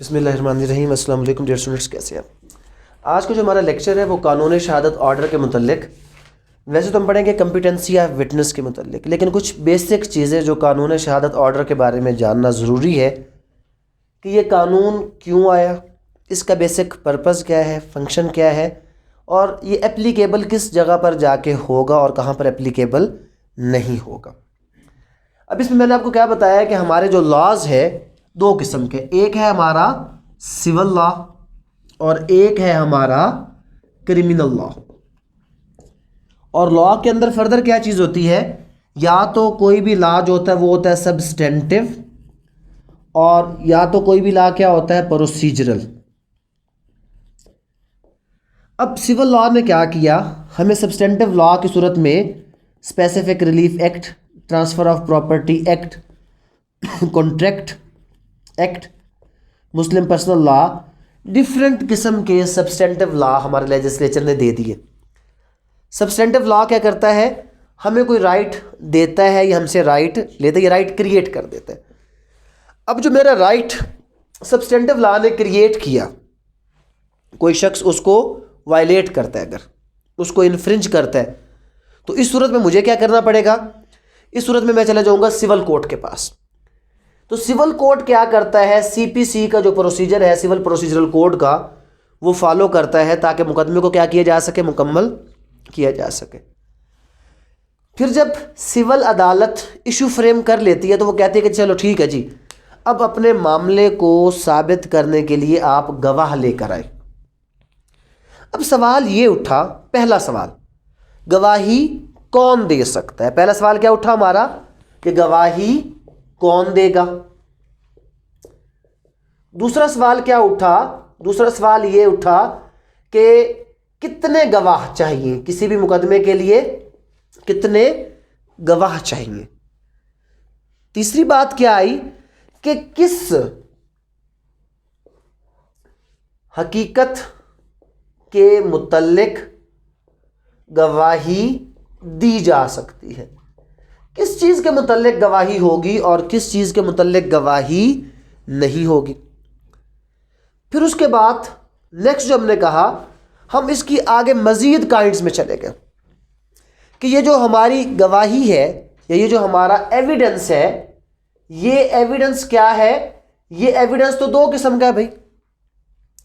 बिस्मिल्लाहिर्रहमानिर्रहीम। अस्सलाम वालेकुम डियर स्टूडेंट्स, कैसे हैं आप? आज का जो हमारा लेक्चर है वो कानून शहादत ऑर्डर के मुतल्लिक। वैसे तो हम पढ़ेंगे कम्पिटेंसी ऑफ विटनेस के मुतल्लिक, लेकिन कुछ बेसिक चीज़ें जो कानून शहादत ऑर्डर के बारे में जानना ज़रूरी है कि ये कानून क्यों आया, इसका बेसिक पर्पज़ क्या है, फंक्शन क्या है, और ये एप्लीकेबल किस जगह पर जाके होगा और कहाँ पर एप्लीकेबल नहीं होगा। अब इसमें मैंने आपको क्या बताया कि हमारे जो लॉज है दो किस्म के, एक है हमारा सिविल लॉ और एक है हमारा क्रिमिनल लॉ। और लॉ के अंदर फर्दर क्या चीज़ होती है, या तो कोई भी लॉ जो होता है वो होता है सब्सटेंटिव, और या तो कोई भी लॉ क्या होता है प्रोसीजरल। अब सिविल लॉ ने क्या किया, हमें सब्सटेंटिव लॉ की सूरत में specific relief act, transfer of property act, contract act, Muslim personal law, different किस्म के सब्सटेंटिव लॉ हमारे लेजिस्लेचर ने दे दिए। सब्सटेंटिव लॉ क्या करता है, हमें कोई राइट देता है या हमसे राइट लेता है, ये राइट क्रिएट कर देता है। अब जो मेरा राइट सब्सटेंटिव लॉ ने क्रिएट किया, कोई शख्स उसको वायलेट करता है, अगर उसको इन्फ्रिंज करता है, तो इस सूरत में मुझे क्या करना पड़ेगा, इस सूरत में मैं चला जाऊंगा सिविल कोर्ट के पास। तो सिविल कोर्ट क्या करता है, सीपीसी का जो प्रोसीजर है, सिविल प्रोसीजरल कोड का, वो फॉलो करता है ताकि मुकदमे को क्या किया जा सके, मुकम्मल किया जा सके। फिर जब सिविल अदालत इशू फ्रेम कर लेती है तो वो कहती है कि चलो ठीक है जी, अब अपने मामले को साबित करने के लिए आप गवाह लेकर आए। अब सवाल ये उठा, पहला सवाल, गवाही कौन दे सकता है। पहला सवाल क्या उठा हमारा कि गवाही कौन देगा। दूसरा सवाल क्या उठा, दूसरा सवाल ये उठा कि कितने गवाह चाहिए, किसी भी मुकदमे के लिए कितने गवाह चाहिए। तीसरी बात क्या आई कि किस हकीकत के मुतल्लिक गवाही दी जा सकती है, किस चीज़ के मुतल्लिक गवाही होगी और किस चीज़ के मुतल्लिक गवाही नहीं होगी। फिर उसके बाद नेक्स्ट जो हमने कहा, हम इसकी आगे मज़ीद काइंड्स में चले गए कि ये जो हमारी गवाही है या ये जो हमारा एविडेंस है, ये एविडेंस क्या है। ये एविडेंस तो दो किस्म का है भाई,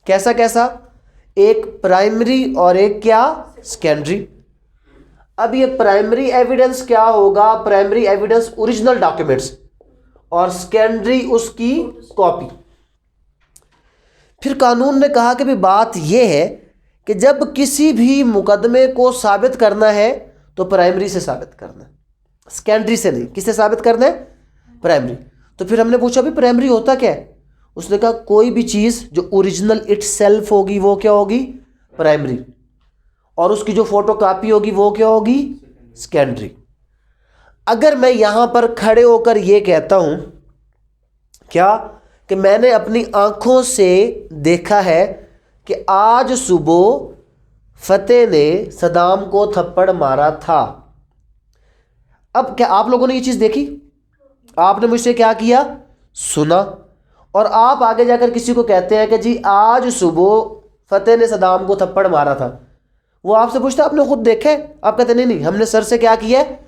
कैसा कैसा, एक प्राइमरी और एक क्या, सेकेंडरी। अब ये प्राइमरी एविडेंस क्या होगा, प्राइमरी एविडेंस ओरिजिनल डॉक्यूमेंट्स, और सेकेंडरी उसकी कॉपी। फिर कानून ने कहा कि भाई बात यह है कि जब किसी भी मुकदमे को साबित करना है तो प्राइमरी से साबित करना है, सेकेंडरी से नहीं। किससे साबित करना है, प्राइमरी। तो फिर हमने पूछा भाई प्राइमरी होता क्या है, उसने कहा कोई भी चीज़ जो ओरिजिनल इटसेल्फ होगी वो क्या होगी, प्राइमरी, और उसकी जो फोटो कापी होगी वो क्या होगी, सेकेंडरी। अगर मैं यहां पर खड़े होकर ये कहता हूं क्या कि मैंने अपनी आंखों से देखा है कि आज सुबह फतेह ने सदाम को थप्पड़ मारा था, अब क्या आप लोगों ने ये चीज़ देखी, आपने मुझसे क्या किया, सुना, और आप आगे जाकर किसी को कहते हैं कि जी आज सुबह फतेह ने सदाम को थप्पड़ मारा था, वो आपसे पूछता आपने खुद देखा है, आप कहते नहीं हमने सर से क्या किया है,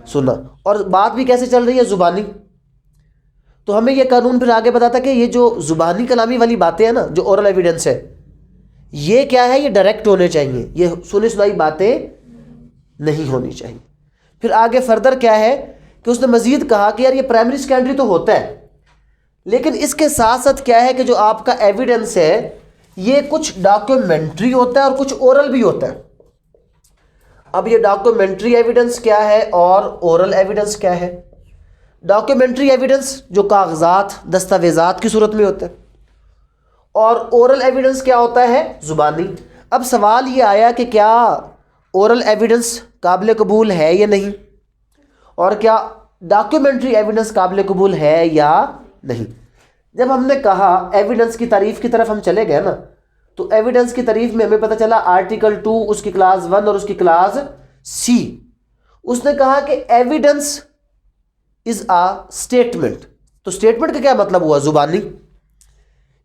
सुना। और बात भी कैसे चल रही है, जुबानी। तो हमें ये कानून फिर आगे बताता कि ये जो जुबानी कलामी वाली बातें हैं ना, जो ओरल एविडेंस है, ये क्या है, ये डायरेक्ट होने चाहिए, ये सुनी सुनाई बातें नहीं होनी चाहिए। फिर आगे फर्दर क्या है कि उसने मजीद कहा कि यार ये प्राइमरी सेकेंडरी तो होता है, लेकिन इसके साथ साथ क्या है कि जो आपका एविडेंस है ये कुछ डॉक्यूमेंट्री होता है और कुछ ओरल भी होता है। अब ये डॉक्यूमेंट्री एविडेंस क्या है और ओरल एविडेंस क्या है। डॉक्यूमेंट्री एविडेंस जो कागजात दस्तावेजात की सूरत में होता है, और ओरल एविडेंस क्या होता है, जुबानी। अब सवाल ये आया कि क्या ओरल एविडेंस काबिल कबूल है या नहीं, और क्या डॉक्यूमेंट्री एविडेंस काबिल कबूल है या नहीं। जब हमने कहा एविडेंस की तारीफ की तरफ हम चले गए ना, तो एविडेंस की तारीफ में हमें पता चला आर्टिकल 2 उसकी क्लास 1 और उसकी क्लास सी, उसने कहा कि एविडेंस इज अ स्टेटमेंट। तो स्टेटमेंट का क्या मतलब हुआ, जुबानी।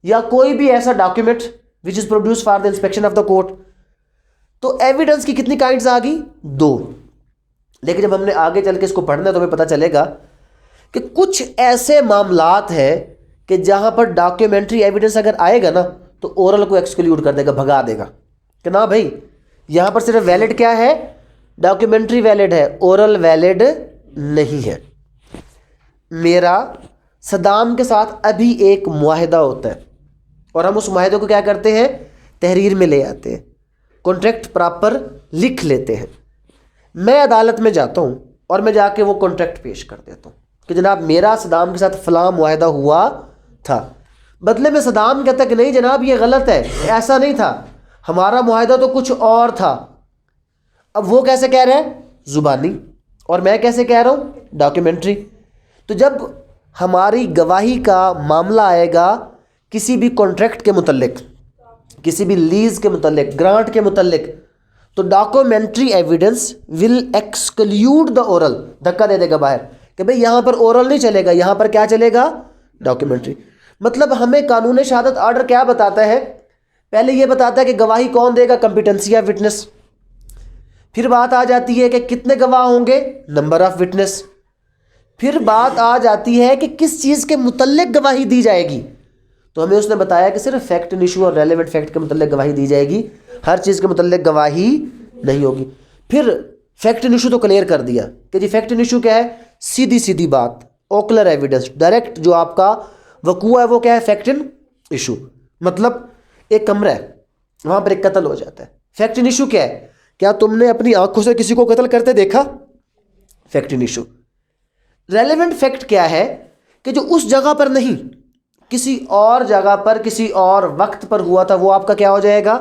या कोई भी ऐसा document which is produce for the inspection of the court. तो एविडेंस की कितनी काइंड्स आ गई? 2। लेकिन जब हमने आगे चल के इसको पढ़ना है तो हमें पता चलेगा कि कुछ ऐसे मामलात हैं कि जहां पर डॉक्यूमेंट्री एविडेंस अगर आएगा ना तो ओरल को एक्सक्लूड कर देगा, भगा देगा कि ना भाई यहां पर सिर्फ वैलिड क्या है? डॉक्यूमेंट्री वैलिड है, ओरल वैलिड नहीं है। मेरा सदाम के साथ अभी एक मुआहिदा होता है और हम उस मुआहिदे को क्या करते हैं? तहरीर में ले आते हैं, कॉन्ट्रैक्ट प्रॉपर लिख लेते हैं। मैं अदालत में जाता हूं और मैं जाके वो कॉन्ट्रैक्ट पेश कर देता हूं कि जनाब मेरा सदाम के साथ फलां मुआहिदा हुआ था। बदले में सदाम कहता कि नहीं जनाब ये गलत है, ऐसा नहीं था, हमारा मुआहिदा तो कुछ और था। अब वो कैसे कह रहे हैं? जुबानी। और मैं कैसे कह रहा हूं? डॉक्यूमेंट्री। तो जब हमारी गवाही का मामला आएगा किसी भी कॉन्ट्रैक्ट के मुतल्लिक, किसी भी लीज के मुतल्लिक, ग्रांट के मुतल्लिक, तो documentary evidence will exclude the oral, धक्का दे देगा बाहर कि भाई यहां पर ओरल नहीं चलेगा, यहां पर क्या चलेगा? डॉक्यूमेंट्री। मतलब हमें कानून शहादत ऑर्डर क्या बताता है? पहले यह बताता है कि गवाही कौन देगा, कंपिटेंसी ऑफ विटनेस। फिर बात आ जाती है कि कितने गवाह होंगे, नंबर ऑफ विटनेस। फिर बात आ जाती है कि किस चीज़ के मुतल्लिक गवाही दी जाएगी। तो हमें उसने बताया कि सिर्फ फैक्ट एंड इशू और रेलेवेंट फैक्ट के मुतल्लिक गवाही दी जाएगी, हर चीज़ के मुतल्लिक गवाही नहीं होगी। फिर फैक्ट एंड इशू तो क्लियर कर दिया कि जी फैक्ट एंड इशू क्या है? सीधी सीधी बात, ओकुलर एविडेंस, डायरेक्ट जो आपका वकूआ है वो क्या है? Fact and issue. मतलब एक कमरा है, वहाँ पर एक कत्ल हो जाता है, फैक्ट एंड इशू क्या है? क्या तुमने अपनी आंखों से किसी को कत्ल करते देखा? Fact and issue. Relevant fact क्या है? कि जो उस जगह पर नहीं, किसी और जगह पर किसी और वक्त पर हुआ था, वो आपका क्या हो जाएगा?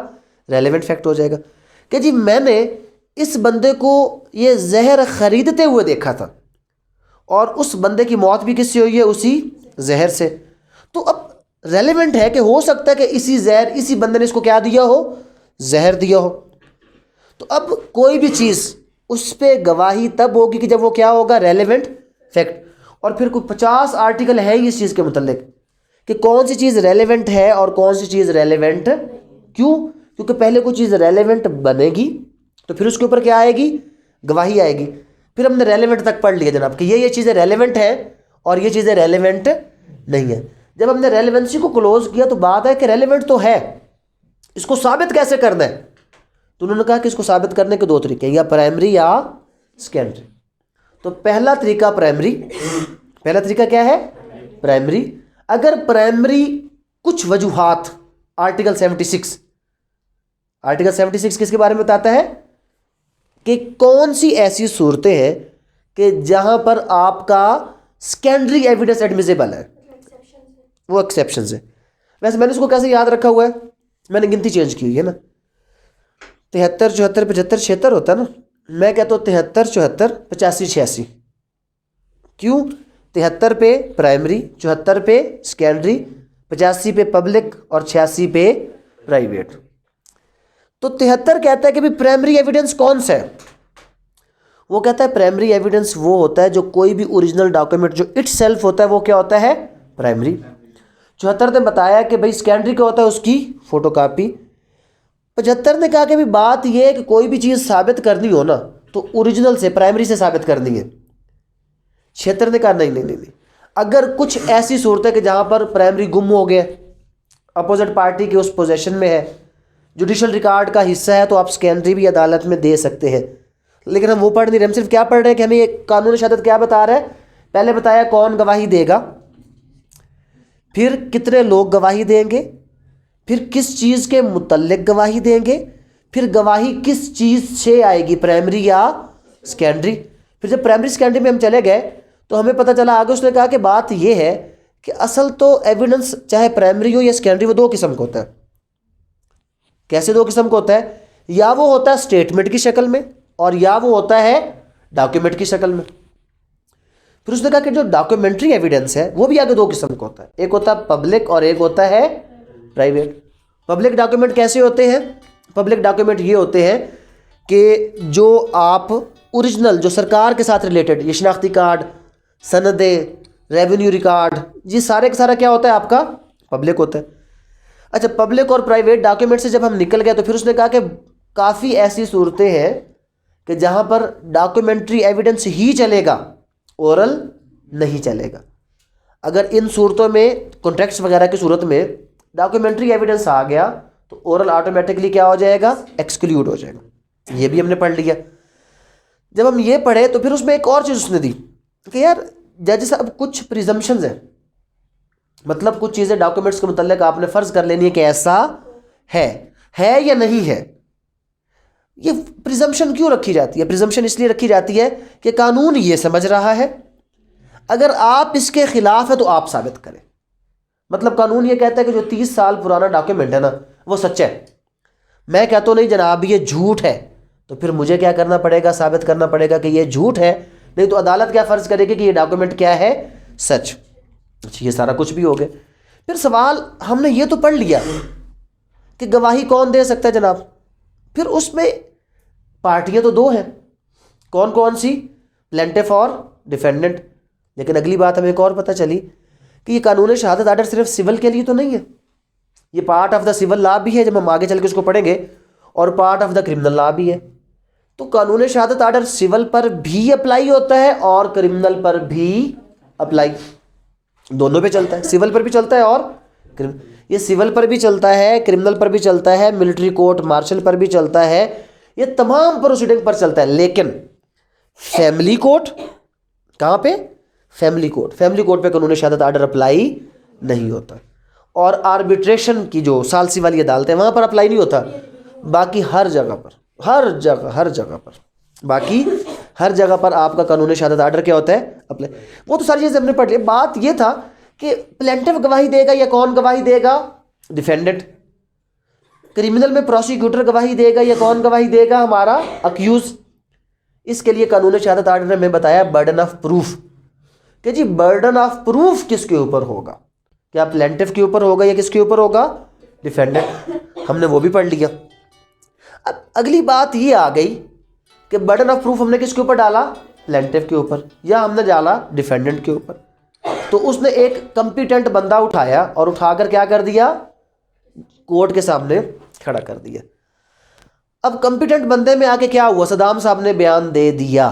रेलेवेंट फैक्ट हो जाएगा। कि जी मैंने इस बंदे को ये जहर खरीदते हुए देखा था और उस बंदे की मौत भी किससे हुई है? उसी जहर से। तो अब रेलेवेंट है कि हो सकता है कि इसी जहर, इसी बंदे ने इसको क्या दिया हो? जहर दिया हो। तो अब कोई भी चीज़ उस पर गवाही तब होगी कि जब वो क्या होगा? Relevant fact. और फिर कोई 50 आर्टिकल है इस चीज़ के मुतल्लिक कि कौन सी चीज़ रेलेवेंट है और कौन सी चीज़ रेलेवेंट क्यों? क्योंकि पहले कोई चीज़ रेलेवेंट बनेगी तो फिर उसके ऊपर क्या आएगी? गवाही आएगी। फिर हमने रेलेवेंट तक पढ़ लिया जनाब कि ये चीज़ें रेलेवेंट हैं और ये चीज़ें रेलेवेंट नहीं है। जब हमने रेलेवेंसी को क्लोज किया तो बात है कि रेलेवेंट तो है, इसको साबित कैसे करना है? तो उन्होंने कहा कि इसको साबित करने के 2 तरीके, या प्राइमरी या सेकेंडरी। तो पहला तरीका प्राइमरी। पहला तरीका क्या है? प्राइमरी। अगर प्राइमरी कुछ वजूहात, आर्टिकल 76, आर्टिकल 76 किसके बारे में बताता है? कि कौन सी ऐसी सूरतें हैं कि जहां पर आपका सेकेंडरी एविडेंस एडमिसिबल है, वो एक्सेप्शन है। वैसे मैंने उसको कैसे याद रखा हुआ है? मैंने गिनती चेंज की हुई है ना, 73, 74, 75, 76 होता है ना। मैं कहता हूँ 73, 74, 85, 86। क्यों? 73 पे प्राइमरी, 74 पे सेकेंडरी, 85 पे पब्लिक और 86 पे प्राइवेट। तो 73 कहता है कि भाई प्राइमरी एविडेंस कौन सा है? वो कहता है प्राइमरी एविडेंस वो होता है जो कोई भी ओरिजिनल डॉक्यूमेंट जो इटसेल्फ होता है वो क्या होता है? प्राइमरी। 74 ने बताया कि भाई सेकेंडरी क्या होता है? उसकी फोटोकॉपी। 75 ने कहा कि भाई बात यह है कि कोई भी चीज़ साबित करनी हो ना तो ओरिजिनल से, प्राइमरी से साबित करनी है। 76 ने कहा नहीं नहीं नहीं नहीं, अगर कुछ ऐसी सूरत है कि जहां पर प्राइमरी गुम हो गया, अपोजिट पार्टी के उस पोजेशन में है, जुडिशल रिकॉर्ड का हिस्सा है, तो आप सेकेंडरी भी अदालत में दे सकते हैं। लेकिन हम वो पढ़ नहीं रहे, हम सिर्फ क्या पढ़ रहे हैं कि हमें ये कानून शहादत क्या बता रहा है? पहले बताया कौन गवाही देगा, फिर कितने लोग गवाही देंगे, फिर किस चीज़ के मुतल्लिक गवाही देंगे, फिर गवाही किस चीज़ से आएगी, प्राइमरी या सेकेंडरी। फिर जब प्राइमरी सेकेंडरी में हम चले गए तो हमें पता चला, आगे उसने कहा कि बात यह है कि असल तो एविडेंस चाहे प्राइमरी हो या सेकेंडरी, वो 2 किस्म का होता है। कैसे 2 किस्म का होता है? या वो होता है स्टेटमेंट की शक्ल में और या वो होता है डॉक्यूमेंट की शक्ल में। फिर उसने कहा कि जो डॉक्यूमेंट्री एविडेंस है वो भी आगे 2 किस्म का होता है, एक होता है पब्लिक और एक होता है प्राइवेट। पब्लिक डॉक्यूमेंट कैसे होते हैं? पब्लिक डॉक्यूमेंट ये होते हैं कि जो आप ओरिजिनल, जो सरकार के साथ रिलेटेड, ये शनाख्ती कार्ड, सनदे, रेवेन्यू रिकॉर्ड, ये सारे का सारा क्या होता है? आपका पब्लिक होता है। अच्छा, पब्लिक और प्राइवेट डॉक्यूमेंट से जब हम निकल गए तो फिर उसने कहा कि काफ़ी ऐसी सूरतें हैं कि जहाँ पर डॉक्यूमेंट्री एविडेंस ही चलेगा, ओरल नहीं चलेगा। अगर इन सूरतों में कॉन्ट्रैक्ट्स वगैरह की सूरत में डॉक्यूमेंट्री एविडेंस आ गया तो ओरल ऑटोमेटिकली क्या हो जाएगा, एक्सक्लूड हो जाएगा। ये भी हमने पढ़ लिया। जब हम ये पढ़े तो फिर उसमें एक और चीज़ उसने दी कि यार जज साहब कुछ प्रिजम्पशंस हैं, मतलब कुछ चीज़ें डॉक्यूमेंट्स के मुतल्लिक आपने फ़र्ज कर लेनी है कि ऐसा है या नहीं है। ये प्रिजम्पशन क्यों रखी जाती है? प्रिजम्पशन इसलिए रखी जाती है कि कानून ये समझ रहा है, अगर आप इसके खिलाफ है तो आप साबित करें। मतलब कानून ये कहता है कि जो 30 साल पुराना डॉक्यूमेंट है ना वो सच्चा है। मैं कहता हूँ नहीं जनाब ये झूठ है, तो फिर मुझे क्या करना पड़ेगा, साबित करना पड़ेगा कि ये झूठ है, नहीं तो अदालत क्या फ़र्ज करेगी कि ये डॉक्यूमेंट क्या है, सच। अच्छा, ये सारा कुछ भी हो गया। फिर सवाल हमने ये तो पढ़ लिया कि गवाही कौन दे सकता है जनाब। फिर उसमें पार्टियां तो दो हैं, कौन कौन सी, प्लेंटिफ और डिफेंडेंट। लेकिन अगली बात हमें एक और पता चली कि ये कानून शहादत आर्डर सिर्फ सिविल के लिए तो नहीं है, ये part of the civil law भी है, जब हम आगे चल के उसको पढ़ेंगे, और part of the criminal law भी है। तो कानून शहादत आर्डर सिविल पर भी अप्लाई होता है और क्रिमिनल पर भी अप्लाई, दोनों पे चलता है। सिविल पर भी चलता है और ये सिविल पर भी चलता है, क्रिमिनल पर भी चलता है, मिलिट्री कोर्ट मार्शल पर भी चलता है, ये तमाम प्रोसीडिंग पर चलता है। लेकिन फैमिली कोर्ट कहाँ पे, फैमिली कोर्ट पे कानून शहादत आर्डर अप्लाई नहीं होता। और आर्बिट्रेशन की जो सालसी वाली अदालत है वहाँ पर अप्लाई नहीं होता। बाकी हर जगह पर, बाकी हर जगह पर आपका कानून शहादत आर्डर क्या होता है, अप्लाई। वो तो सारी चीज़ें हमने पढ़ ली। बात ये था कि प्लेंटिफ गवाही देगा या कौन गवाही देगा, डिफेंडेंट। क्रिमिनल में प्रोसिक्यूटर गवाही देगा या कौन गवाही देगा, हमारा अक्यूज। इसके लिए कानून शहादत आर्डर में बताया बर्डन ऑफ प्रूफ, कि जी बर्डन ऑफ प्रूफ किसके ऊपर होगा, क्या प्लेंटिफ के ऊपर होगा या किसके ऊपर होगा, डिफेंडेंट। हमने वो भी पढ़ लिया। अब अगली बात ये आ गई कि बर्डन ऑफ प्रूफ हमने किसके ऊपर डाला, प्लेंटिफ के ऊपर, या हमने डाला डिफेंडेंट के ऊपर। तो उसने एक कंपिटेंट बंदा उठाया और उठाकर क्या कर दिया, कोर्ट के सामने खड़ा कर दिया। अब कंपिटेंट बंदे में आके क्या हुआ, सदाम साहब ने बयान दे दिया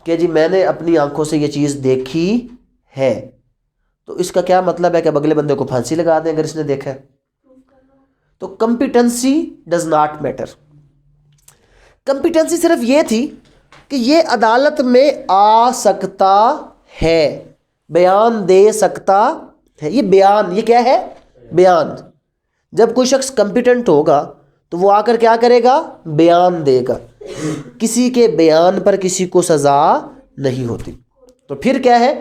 कि जी मैंने अपनी आंखों से ये चीज़ देखी है। तो इसका क्या मतलब है कि अब अगले बंदे को फांसी लगा दें अगर इसने देखा है। तो competency does not matter. Competency सिर्फ ये थी कि ये अदालत में आ सकता है, बयान दे सकता है। ये बयान, ये क्या है, बयान। जब कोई शख्स कंपिटेंट होगा तो वो आकर क्या करेगा, बयान देगा। किसी के बयान पर किसी को सज़ा नहीं होती। तो फिर क्या है,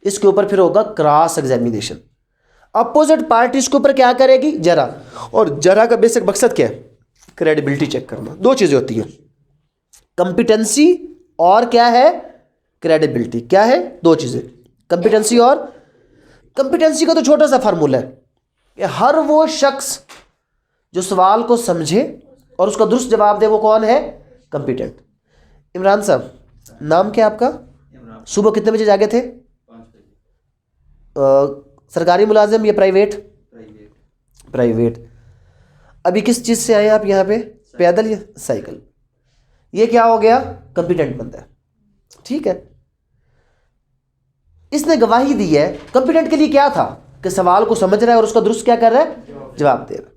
इसके ऊपर फिर होगा क्रॉस एग्जामिनेशन। अपोजिट पार्टी इसके ऊपर क्या करेगी, जरा। और जरा का बेसिक मकसद क्या है, क्रेडिबिलिटी चेक करना। दो चीज़ें होती हैं, कंपिटेंसी और क्या है, क्रेडिबिलिटी। क्या है, दो चीज़ें, कंपिटेंसी और। कंपिटेंसी का तो छोटा सा फार्मूला है कि हर वो शख्स जो सवाल को समझे और उसका दुरुस्त जवाब दे वो कौन है, कंपिटेंट। इमरान साहब, नाम क्या आपका, सुबह कितने बजे जागे थे, 5 बजे। सरकारी मुलाजिम या प्राइवेट, प्राइवेट। अभी किस चीज़ से आए आप यहाँ पे, पैदल या साइकिल। ये क्या हो गया, कंपिटेंट बंदा है, ठीक है। इसने गवाही दी है। कंपिटेंट के लिए क्या था कि सवाल को समझ रहा है और उसका दुरुस्त क्या कर रहा है, जवाब दे रहा है।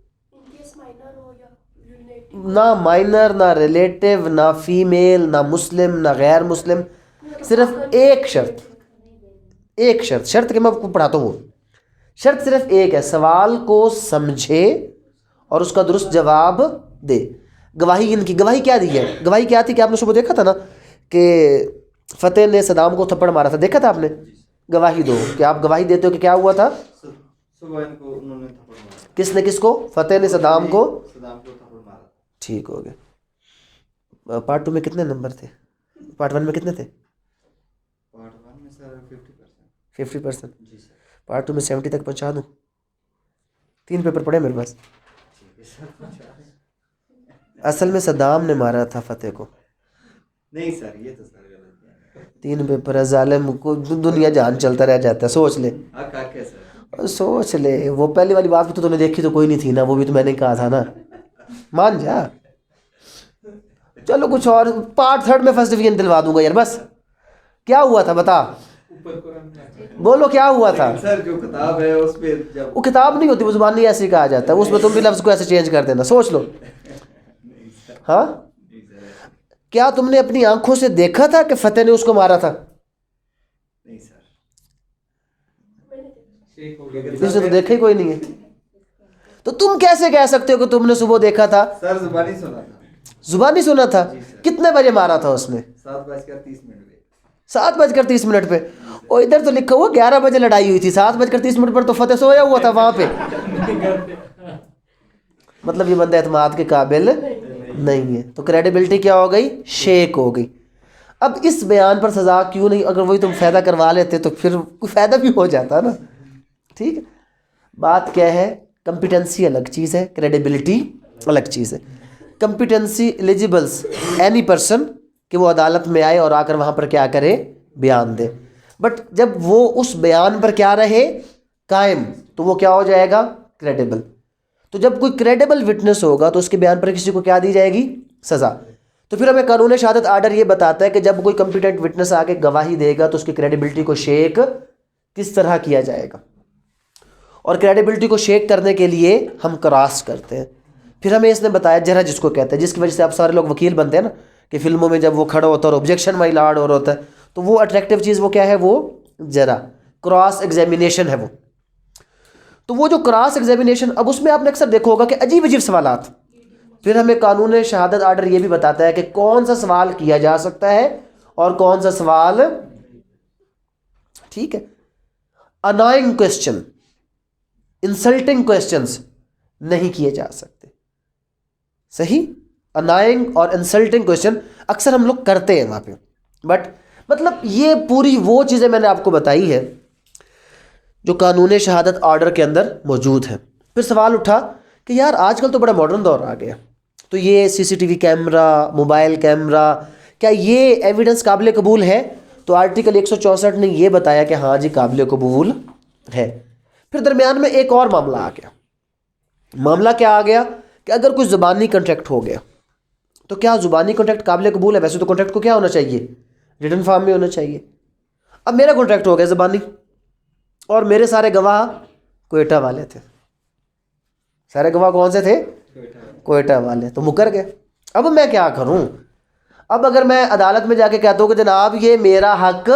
ना माइनर, ना रिलेटिव, ना फीमेल, ना मुस्लिम, ना गैर मुस्लिम। सिर्फ एक शर्त, एक शर्त के मैं आपको पढ़ाता हूँ। शर्त सिर्फ एक है, सवाल को समझे और उसका दुरुस्त जवाब दे। गवाही इनकी, गवाही क्या दी है, गवाही क्या थी कि आपने सुबह देखा था ना कि फतेह ने सदाम को थप्पड़ मारा था, देखा था आपने। गवाही दो कि आप गवाही देते हो कि क्या हुआ था, सुबह इनको उन्होंने थप्पड़ मारा। किसने किसको, फतेह ने सदाम को थप्पड़ मारा। ठीक हो गया। पार्ट 2 में कितने नंबर थे, पार्ट 1 में कितने थे, पार्ट 1 में सर 50%। 50%। जी सर। पार्ट 2 में 70 तक पहुँचा दूँ। 3 पेपर पढ़े मेरे पास। ठीक है सर। असल में सदाम ने मारा था फतेह को। नहीं सर, ये तो सर गलत है। 3 पेपर है, जालिम को दुनिया जान चलता रह जाता है, सोच ले। हाँ काके सर। सोच ले, वो पहली वाली बात भी तो तूने देखी तो कोई नहीं थी ना, वो भी तो मैंने कहा था ना, मान जा। चलो कुछ और, पार्ट थर्ड में फर्स्ट डिवीजन दिलवा दूंगा यार, बस। क्या हुआ था बता, बोलो क्या हुआ था। सर जो किताब है उस पे जब वो किताब नहीं होती, वो जुबानी ऐसे कहा जाता है, उसमें तुम भी लफ्ज़ को ऐसे चेंज कर देना, सोच लो। हाँ, क्या तुमने अपनी आंखों से देखा था कि फतेह ने उसको मारा था? नहीं सर, इसने तो देखा ही कोई नहीं है, तो तुम कैसे कह सकते हो कि तुमने सुबह देखा था? सर जुबानी सुना था। जुबानी सुना था? कितने बजे मारा था उसने? 7:30 पे। 7:30 पे? और इधर तो लिखा हुआ 11 बजे लड़ाई हुई थी, 7:30 पर तो फतेह सोया हुआ था वहां पे। मतलब ये बंदा एतमाद के काबिल नहीं है, तो क्रेडिबिलिटी क्या हो गई? शेक हो गई। अब इस बयान पर सज़ा क्यों नहीं? अगर वही तुम फ़ायदा करवा लेते तो फिर कोई फ़ायदा भी हो जाता ना, ठीक है। बात क्या है, कंपिटेंसी अलग चीज़ है, क्रेडिबिलिटी अलग चीज़ है। कंपिटेंसी एलिजिबल्स एनी पर्सन कि वो अदालत में आए और आकर वहाँ पर क्या करे, बयान दे। बट जब वो उस बयान पर क्या रहे, कायम, तो वो क्या हो जाएगा, क्रेडिबल। तो जब कोई क्रेडिबल विटनेस होगा तो उसके बयान पर किसी को क्या दी जाएगी, सज़ा। तो फिर हमें कानून शहादत आर्डर ये बताता है कि जब कोई कंपिटेंट विटनेस आके गवाही देगा तो उसकी क्रेडिबिलिटी को शेक किस तरह किया जाएगा। और क्रेडिबिलिटी को शेक करने के लिए हम क्रॉस करते हैं। फिर हमें इसने बताया जरा, जिसको कहते हैं, जिसकी वजह से आप सारे लोग वकील बनते हैं ना, कि फिल्मों में जब वो खड़ा होता है और ऑब्जेक्शन माई लॉर्ड और होता है, तो वो अट्रैक्टिव चीज़ वो क्या है, वो जरा क्रॉस एग्जामिनेशन है वो। तो वो जो क्रॉस एग्जामिनेशन, अब उसमें आपने अक्सर देखा होगा कि अजीब अजीब सवालात। फिर हमें कानून शहादत आर्डर ये भी बताता है कि कौन सा सवाल किया जा सकता है और कौन सा सवाल, ठीक है, अनोइंग क्वेश्चन, इंसल्टिंग क्वेश्चंस नहीं किए जा सकते। सही, अनोइंग और इंसल्टिंग क्वेश्चन अक्सर हम लोग करते हैं वहां पे। बट मतलब ये पूरी वो चीज़ें मैंने आपको बताई है जो कानून शहादत आर्डर के अंदर मौजूद है। फिर सवाल उठा कि यार आजकल तो बड़ा मॉडर्न दौर आ गया, तो ये सीसीटीवी कैमरा, मोबाइल कैमरा, क्या ये एविडेंस काबिल कबूल है? तो आर्टिकल 164 ने ये बताया कि हाँ जी काबिल कबूल है। फिर दरमियान में एक और मामला आ गया। मामला क्या आ गया कि अगर कोई ज़ुबानी कॉन्ट्रैक्ट हो गया तो क्या ज़ुबानी कॉन्ट्रैक्ट काबिल कबूल है? वैसे तो कॉन्ट्रैक्ट को क्या होना चाहिए, रिटन फॉर्म में होना चाहिए। अब मेरा कॉन्ट्रैक्ट हो गया ज़ुबानी, और मेरे सारे गवाह कोयटा वाले थे। सारे गवाह कौन से थे? कोयटा वाले। तो मुकर गए। अब मैं क्या करूं? अब अगर मैं अदालत में जाके कहता हूँ कि जनाब ये मेरा हक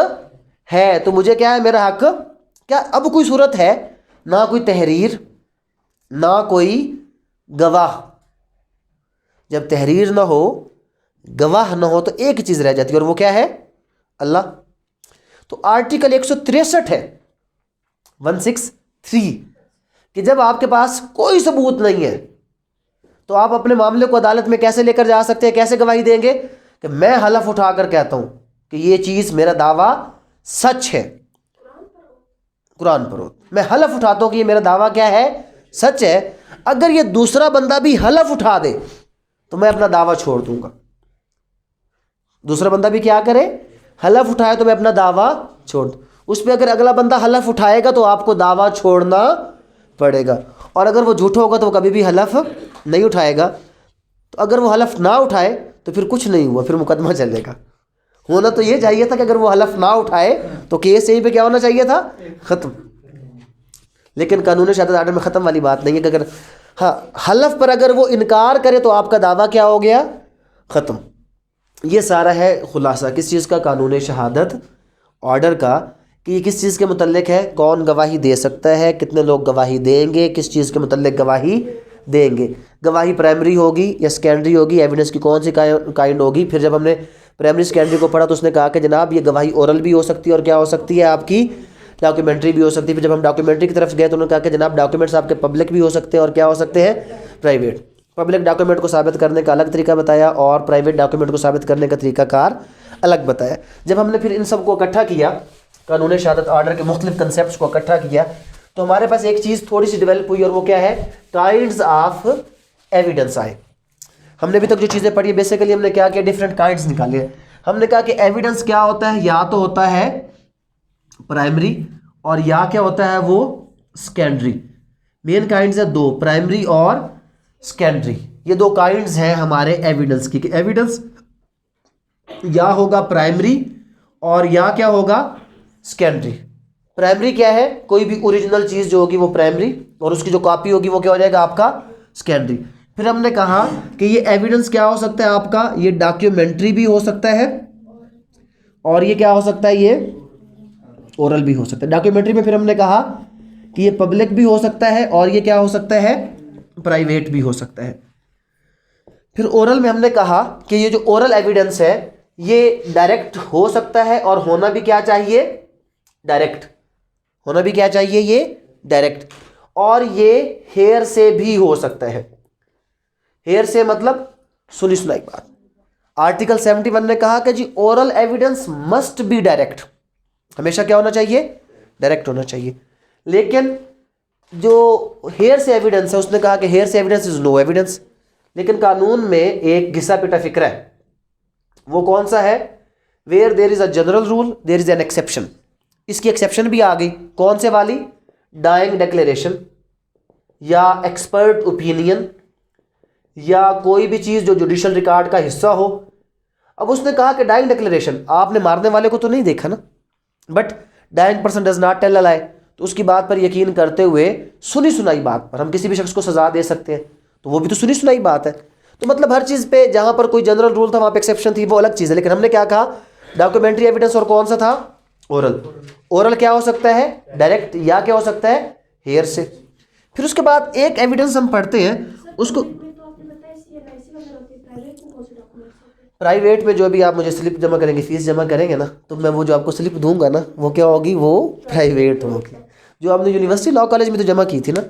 है, तो मुझे क्या है, मेरा हक क्या? अब कोई सूरत है ना, कोई तहरीर ना कोई गवाह। जब तहरीर ना हो, गवाह ना हो, तो एक चीज़ रह जाती है, और वो क्या है? अल्लाह। तो आर्टिकल 163 है, 163, कि जब आपके पास कोई सबूत नहीं है तो आप अपने मामले को अदालत में कैसे लेकर जा सकते हैं, कैसे गवाही देंगे? कि मैं हलफ उठाकर कहता हूं कि ये चीज़, मेरा दावा सच है। कुरान पर हो, मैं हलफ उठाता हूं कि ये मेरा दावा क्या है, सच है। अगर ये दूसरा बंदा भी हलफ उठा दे तो मैं अपना दावा छोड़ दूंगा। दूसरा बंदा भी क्या करे, हलफ उठाए, तो मैं अपना दावा छोड़ दूं। उस पर अगर अगला बंदा हलफ उठाएगा तो आपको दावा छोड़ना पड़ेगा, और अगर वो झूठा होगा तो वो कभी भी हलफ नहीं उठाएगा। तो अगर वो हलफ ना उठाए तो फिर कुछ नहीं हुआ, फिर मुकदमा चलेगा। होना तो ये चाहिए था कि अगर वो हलफ ना उठाए तो केस यहीं पे क्या होना चाहिए था, ख़त्म। लेकिन कानून शहादत आर्डर में ख़त्म वाली बात नहीं है कि अगर हाँ हलफ पर अगर वो इनकार करे तो आपका दावा क्या हो गया, ख़त्म। ये सारा है खुलासा किस चीज़ का, कानून शहादत ऑर्डर का, कि ये किस चीज़ के मुतल्लिक है, कौन गवाही दे सकता है, कितने लोग गवाही देंगे, किस चीज़ के मुतल्लिक गवाही देंगे, गवाही प्राइमरी होगी या सेकेंडरी होगी, एविडेंस की कौन सी काइंड होगी। फिर जब हमने प्राइमरी सेकेंडरी को पढ़ा तो उसने कहा कि जनाब ये गवाही ओरल भी हो सकती है और क्या हो सकती है, आपकी डॉक्यूमेंट्री भी हो सकती है। फिर जब हम डॉक्यूमेंट्री की तरफ गए तो उन्होंने कहा कि जनाब डॉक्यूमेंट्स आपके पब्लिक भी हो सकते हैं और क्या हो सकते हैं, प्राइवेट। पब्लिक डॉक्यूमेंट को साबित करने का अलग तरीका बताया और प्राइवेट डॉक्यूमेंट को साबित करने का तरीकाकार अलग बताया। जब हमने फिर इन सब को इकट्ठा किया, कानून शहादत ऑर्डर के मुख्तलिफ कंसेप्ट को इकट्ठा किया, तो हमारे पास एक चीज़ थोड़ी सी डेवलप हुई, और वो क्या है, काइंड्स ऑफ एविडेंस आए। हमने अभी तक जो चीज़ें पढ़ी बेसिकली हमने क्या किया, डिफरेंट काइंड्स निकाले। हमने कहा कि एविडेंस क्या होता है, या तो होता है प्राइमरी और या क्या होता है वो सेकेंडरी। मेन काइंड्स है दो, प्राइमरी और सेकेंडरी। ये दो काइंड्स हैं हमारे एविडेंस की, कि एविडेंस या होगा प्राइमरी और या क्या होगा सेकेंडरी। प्राइमरी क्या है, कोई भी ओरिजिनल चीज जो होगी वो प्राइमरी, और उसकी जो कॉपी होगी वो क्या हो जाएगा आपका सेकेंडरी। फिर हमने कहा कि ये एविडेंस क्या हो सकता है आपका, ये डॉक्यूमेंट्री भी हो सकता है और ये क्या हो सकता है, ये ओरल भी हो सकता है। डॉक्यूमेंट्री में फिर हमने कहा कि ये पब्लिक भी हो सकता है और ये क्या हो सकता है, प्राइवेट भी हो सकता है। फिर ओरल में हमने कहा कि ये जो ओरल एविडेंस है ये डायरेक्ट हो सकता है और होना भी क्या चाहिए, डायरेक्ट होना भी क्या चाहिए, ये डायरेक्ट। और ये हेयर से भी हो सकता है। हेयर से मतलब सुनी सुनाई बात। आर्टिकल 71 ने कहा कि जी oral evidence must be direct, हमेशा क्या होना चाहिए, डायरेक्ट होना चाहिए। लेकिन जो हेयर से एविडेंस है उसने कहा कि हेयर से एविडेंस इज नो एविडेंस। लेकिन कानून में एक घिसा पिटा फिक्रा है, वो कौन सा है, where there is a general rule there is an exception. इसकी एक्सेप्शन भी आ गई, कौन से वाली, डाइंग डिक्लेरेशन या एक्सपर्ट ओपिनियन या कोई भी चीज जो जुडिशियल रिकॉर्ड का हिस्सा हो। अब उसने कहा कि डाइंग डिक्लेरेशन, आपने मारने वाले को तो नहीं देखा ना, but dying person does not tell a lie, तो उसकी बात पर यकीन करते हुए सुनी सुनाई बात पर हम किसी भी शख्स को सजा दे सकते हैं, तो वो भी तो सुनी सुनाई बात है। तो मतलब हर चीज़ पे जहां पर कोई जनरल रूल था वहां पे एक्सेप्शन थी, वो अलग चीज़ है। लेकिन हमने क्या कहा, डॉक्यूमेंट्री एविडेंस और कौन सा था, ओरल। ओरल क्या हो सकता है, डायरेक्ट, या क्या हो सकता है, हेयर से। फिर उसके बाद एक एविडेंस हम पढ़ते हैं उसको, प्राइवेट में जो भी आप मुझे स्लिप जमा करेंगे, फीस जमा करेंगे ना, तो मैं वो जो आपको स्लिप दूंगा ना वो क्या होगी, वो प्राइवेट होगी। जो आपने यूनिवर्सिटी लॉ कॉलेज में तो जमा की थी ना,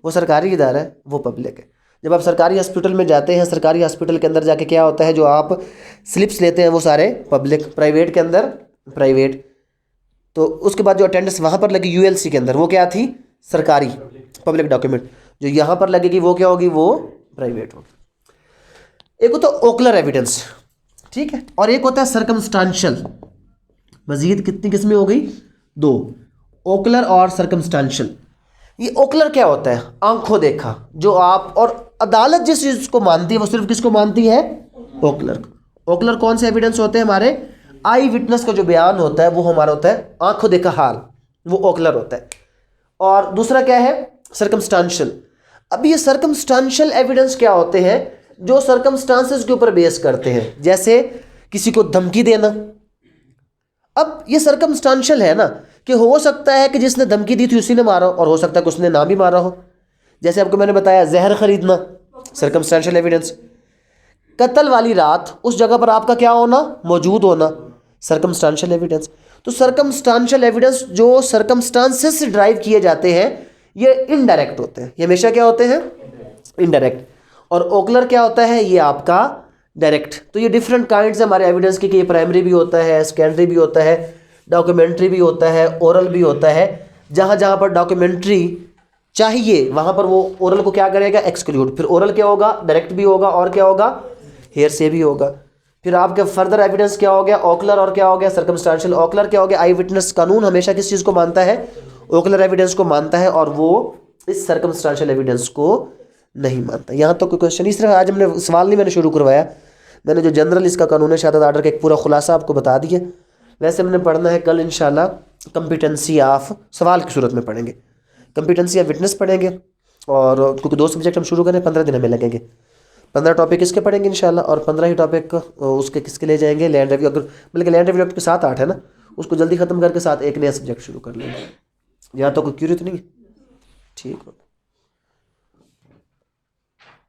वो सरकारी इदारा है, वो पब्लिक है। जब आप सरकारी हॉस्पिटल में जाते हैं, सरकारी हॉस्पिटल के अंदर जाके क्या होता है, जो आप स्लिप्स लेते हैं वो सारे पब्लिक, प्राइवेट के अंदर प्राइवेट। तो उसके बाद जो अटेंडेंस वहाँ पर लगी यूएलसी के अंदर, वो क्या थी, सरकारी पब्लिक डॉक्यूमेंट। जो यहाँ पर लगेगी वो क्या होगी, वो प्राइवेट होगी। एक होता है ओकुलर एविडेंस, ठीक है, और एक होता है सर्कमस्टांशियल। मजीद कितनी किस्में हो गई, दो, ओकुलर और सर्कमस्टांशियल। ये ओकुलर क्या होता है, आंखों देखा, जो आप, और अदालत जिस चीज को मानती है वो सिर्फ किसको मानती है, ओकुलर। ओकुलर कौन से एविडेंस होते हैं हमारे, आई विटनेस का जो बयान होता है वो हमारा होता है आंखों देखा हाल, वो ओकुलर होता है। और दूसरा क्या है, सर्कमस्टांशियल। अब ये सर्कमस्टांशियल एविडेंस क्या होते हैं, जो सर्कमस्टांसेस के ऊपर बेस करते हैं, जैसे किसी को धमकी देना। अब ये सर्कमस्टांशियल है ना, कि हो सकता है कि जिसने धमकी दी थी उसी ने मारा हो, और हो सकता है कि उसने ना भी मारा हो। जैसे आपको मैंने बताया जहर खरीदना, सर्कमस्टांशियल एविडेंस। कत्ल वाली रात उस जगह पर आपका क्या होना, मौजूद होना, सर्कमस्टांशियल एविडेंस। तो सर्कमस्टांशियल एविडेंस जो सर्कमस्टांसेस से ड्राइव किए जाते हैं ये इनडायरेक्ट होते हैं, ये हमेशा क्या होते हैं, इनडायरेक्ट। और ओकुलर क्या होता है, ये आपका डायरेक्ट। तो ये डिफरेंट काइंड्स है हमारे एविडेंस की, कि ये प्राइमरी भी होता है, सेकेंडरी भी होता है, डॉक्यूमेंट्री भी होता है, ओरल भी होता है। जहाँ जहाँ पर डॉक्यूमेंट्री चाहिए वहाँ पर वो ओरल को क्या करेगा, एक्सक्लूड। फिर ओरल क्या होगा, डायरेक्ट भी होगा, और क्या होगा, हेयर से भी होगा। फिर आपके फर्दर एविडेंस क्या हो गया, ओकुलर, और क्या हो गया, सर्कमस्टांशियल। ओकुलर क्या हो गया, आई विटनेस। कानून हमेशा किस चीज़ को मानता है, ओकुलर एविडेंस को मानता है, और वो इस सर्कमस्टांशियल एविडेंस को नहीं मानता। यहाँ तो कोई क्वेश्चन, इस तरह आज हमने सवाल नहीं मैंने शुरू करवाया, मैंने जो जनरल इसका कानून है शहादत आर्डर का एक पूरा खुलासा आपको बता दिया। वैसे हमने पढ़ना है कल इंशाल्लाह कम्पिटेंसी ऑफ, सवाल की सूरत में पढ़ेंगे, कम्पिटेंसी ऑफ विटनेस पढ़ेंगे। और क्योंकि 2 सब्जेक्ट हम शुरू करें, 15 दिन हमें लगेंगे। 15 टॉपिक इसके पढ़ेंगे इंशाल्लाह, और 15 ही टॉपिक उसके किसके ले जाएंगे, लैंड रिव्यू। अगर बल्कि लैंड रिव्यू आपके 7-8 है ना, उसको जल्दी ख़त्म करके साथ एक नया सब्जेक्ट शुरू कर लेंगे। यहाँ तो कोई क्यूरी तो नहीं है, ठीक हो।